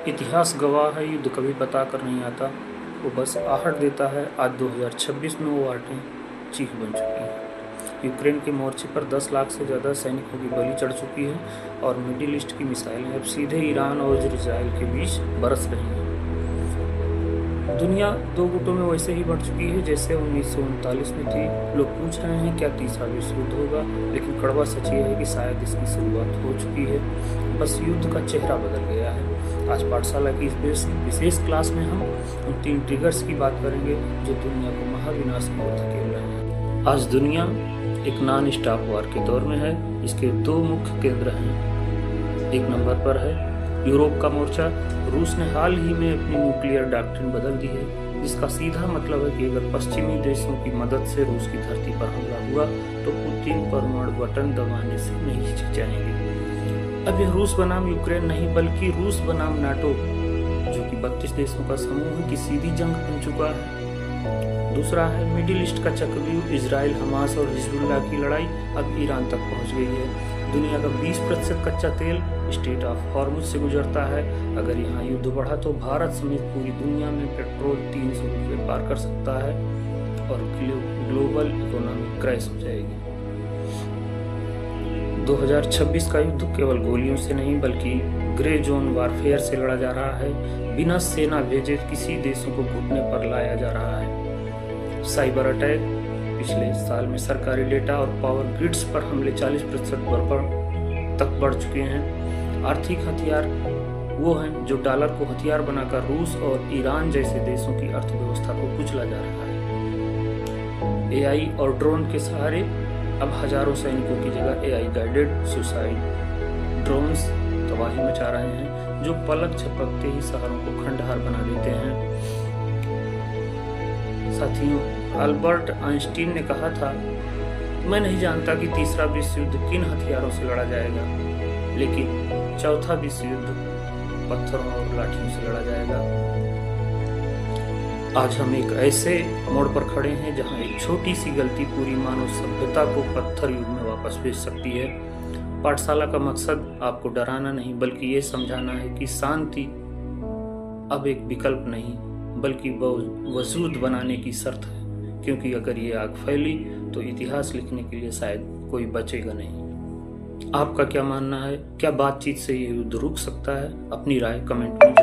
इतिहास गवाह है, युद्ध कभी बता कर नहीं आता, वो बस आहट देता है। आज 2026 में वो आहटें चीख बन चुकी हैं। यूक्रेन के मोर्चे पर 10 लाख से ज़्यादा सैनिकों की बलि चढ़ चुकी है और मिडिल ईस्ट की मिसाइलें अब सीधे ईरान और इजराइल के बीच बरस रही हैं। दुनिया दो गुटों में वैसे ही बढ़ चुकी है जैसे 1939 में थी। लोग पूछ रहे हैं क्या तीसरा विश्व युद्ध होगा, लेकिन कड़वा सच ये है कि शायद इसकी शुरुआत हो चुकी है, बस युद्ध का चेहरा बदल गया है। आज पाठशाला की इस विशेष क्लास में हम उन 3 ट्रिगर्स की बात करेंगे जो दुनिया को महाविनाश की ओर धकेल रहे हैं। आज दुनिया एक नॉन स्टॉप वॉर के दौर में है। इसके 2 मुख्य केंद्र हैं। एक नंबर पर है यूरोप का मोर्चा। रूस ने हाल ही में अपनी न्यूक्लियर डॉक्ट्रिन बदल दी है, जिसका सीधा मतलब है कि अगर पश्चिमी देशों की मदद से रूस की धरती पर हमला हुआ तो पुतिन परमाणु बटन दबाने से नहीं हिचकिचाएंगे। अब यह रूस बनाम यूक्रेन नहीं बल्कि रूस बनाम नाटो, जो कि 32 देशों का समूह की सीधी जंग बन चुका है। दूसरा है मिडिल ईस्ट का चक्रव्यूह। इजराइल, हमास और हिजबुल्लाह की लड़ाई अब ईरान तक पहुंच गई है। दुनिया का 20% कच्चा तेल स्टेट ऑफ हॉर्मुज से गुजरता है। अगर यहाँ युद्ध बढ़ा तो भारत समेत पूरी दुनिया में पेट्रोल 300 रुपये पार कर सकता है और ग्लोबल इकोनॉमी क्रैश हो जाएगी। 2026 का युद्ध केवल गोलियों से नहीं बल्कि ग्रे जोन वारफेयर से लड़ा जा रहा है। बिना सेना भेजे किसी देशों को घुटने पर लाया जा रहा है। साइबर अटैक, पिछले साल में सरकारी डेटा और पावर ग्रिड्स पर हमले 40% तक बढ़ चुके हैं। आर्थिक हथियार वो हैं जो डॉलर को हथियार बनाकर रूस और ईरान जैसे देशों की अर्थव्यवस्था को कुचला जा रहा है। एआई और ड्रोन के सहारे अब हजारों सैनिकों की जगह एआई गाइडेड सुसाइड ड्रोन्स तबाही मचा रहे हैं, जो पलक झपकते ही शहरों को खंडहर बना देते हैं। साथियों, अल्बर्ट आइंस्टीन ने कहा था, मैं नहीं जानता कि तीसरा विश्व युद्ध किन हथियारों से लड़ा जाएगा, लेकिन चौथा विश्व युद्ध पत्थरों और लाठियों से लड़ा जाएगा। आज हम एक ऐसे मोड़ पर खड़े हैं जहां एक छोटी सी गलती पूरी मानव सभ्यता को पत्थर युग में वापस भेज सकती है। पाठशाला का मकसद आपको डराना नहीं बल्कि ये समझाना है कि शांति अब एक विकल्प नहीं बल्कि वजूद बनाने की शर्त है, क्योंकि अगर ये आग फैली तो इतिहास लिखने के लिए शायद कोई बचेगा नहीं। आपका क्या मानना है? क्या बातचीत से ये युद्ध रुक सकता है? अपनी राय कमेंट में